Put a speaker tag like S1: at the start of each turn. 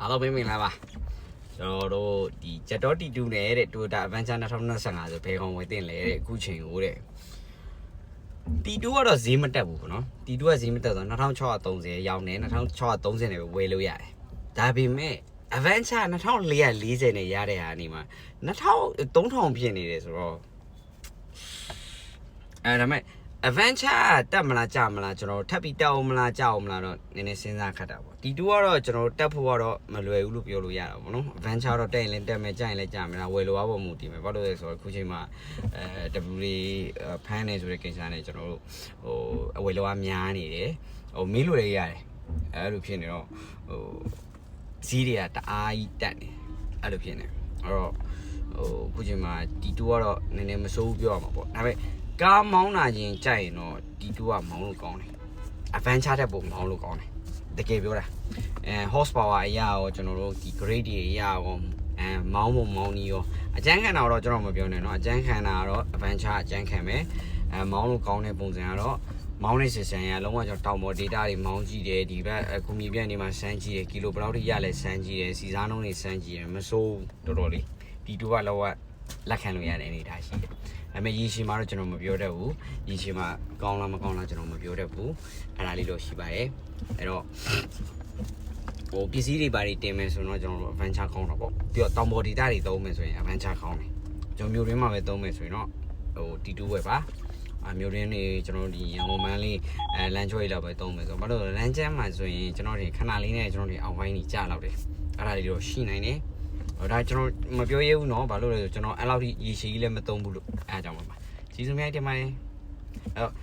S1: အားလုံးမင်္ဂလာပါကျွန်တော်တို့ဒီ Jet T2 နဲ့တဲ့ Toyota Avenger 2025ဆိုဘယ်ကောင်ဝယ်တင်လဲတဲ့အခုချိန်ကိုတဲ့ T2 ကတော့ဈေးမတက်ဘူးပေါ့နော် T2 ကဈေးမတက်ဆို2630ရောင်းနေ2630နဲ့ပဲဝယ်လို့ရတယ်ဒါပေမဲ့ Avenger 2440နဲ့ရတဲ့ဟာနေမှာ3000ဖြစ်နေတယ်ဆိုတော့ဒါပေမဲ့ Avenger တက်မလားကြမလားကျွန်တော်ထပ်ပြီးတက်အောင်မလားကြအောင်မလားတော့နည်းနည်းစဉ်းစားခက်တာပေါ့ T2 ကတော့ကျွန်တော်တက်ဖို့ကတော့မလွယ်ဘူးလို့ပြောလို့ရတာပေါ့နော် Avenger တော့တက်ရင်လည်းတက်မယ်ကြရင်လည်းကြမယ်လားဝယ်လိုအားပေါ်မူတည်မယ်ဘာလို့လဲဆိုတော့အခုချိန်မှာW ဖမ်းနေဆိုတဲ့ကိစ္စနဲ့ကျွန်တော်တို့အဝယ်လိုအားများနေတယ်မေးလို့လည်းရတယ်အဲ့လိုဖြစ်နေတော့ဈေးတွေကတအားကြီးတက်နေအဲ့လိုဖြစ်နေအဲ့တော့အခုချိန်မှာ T2 ကတော့နည်းနည်းမစိုးဘူးပြောရမှာပေါ့ဒါပေမဲ့ကားမောင်းတာချင်းကြိုက်ရင်တော့ T2 ကမောင်းလို့ကောင်းတယ် Avenger တက်ဖို့မောင်းလို့ကောင်းတယ်တကယ်ပြောတာhorsepower အရာရောကျွန်တော်တို့ဒီ grade တွေအရာရောမောင်းနီရောအကျန်းခံတာတော့ကျွန်တော်မပြောနဲ့เนาะအကျန်းခံတာကတော့ Avenger အကျန်းခံမယ်မောင်းလို့ကောင်းတဲ့ပုံစံကတော့မောင်းတဲ့စစ်စံရလုံးဝကျွန်တော်တောင်ပေါ် data တွေမောင်းကြည့်တယ်ဒီဘက်ကွန်ပျူတာတွေမှာစမ်းကြည့်တယ်ကီလိုဘယ်လောက်ထိရလဲစမ်းကြည့်တယ်စီစားနှုန်းတွေစမ်းကြည့်တယ်မစိုးတော်တော်လေး T2 ကလောကလက်ခံလို့ရတဲ့အနေထားရှိတယ်ဒါပေမဲ့ရေရှည်မှာတော့ကျွန်တော်မပြောတတ်ဘူးရေရှည်မှာကောင်းလားမကောင်းလားကျွန်တော်မပြောတတ်ဘူးအဲ့ဒါလေးတော့ရှိပါတယ်အဲ့တော့ပစ္စည်းတွေဘာတွေတင်မယ်ဆိုတော့ကျွန်တော်တို့ Avenger ကောင်းတော့ပေါ့ပြီးတော့တောင်ပေါ် data တွေသုံးမယ်ဆိုရင် Avenger ကောင်းတယ်ကျွန်တော်မျိုးရင်းမှာပဲသုံးမယ်ဆိုရင်တော့T2 ဝယ်ပါမျိုးရင်းတွေကျွန်တော်ဒီရန်ကုန်မန်းလေးလမ်းချွေးလောက်ပဲသုံးမယ်ဆိုတော့ဘာလို့လမ်းကျမ်းမှာဆိုရင်ကျွန်တော်တွေခဏလေးနဲ့ကျွန်တော်တွေအောက်ပိုင်းကြီးကြာလောက်တယ်အဲ့ဒါလေးတော့ရှိနိုင်တယ်ဒါကျွန်တော်မပြောရဘူးเนาะဘာလို့လဲဆိုကျွန်တော်အဲ့လောက်ထိရေရှည်ကြီးလည်းမသုံးဘူးလို့အဲ့အကြောင်းပါကျေးဇူးများတင်ပါတယ်အဲ့တော့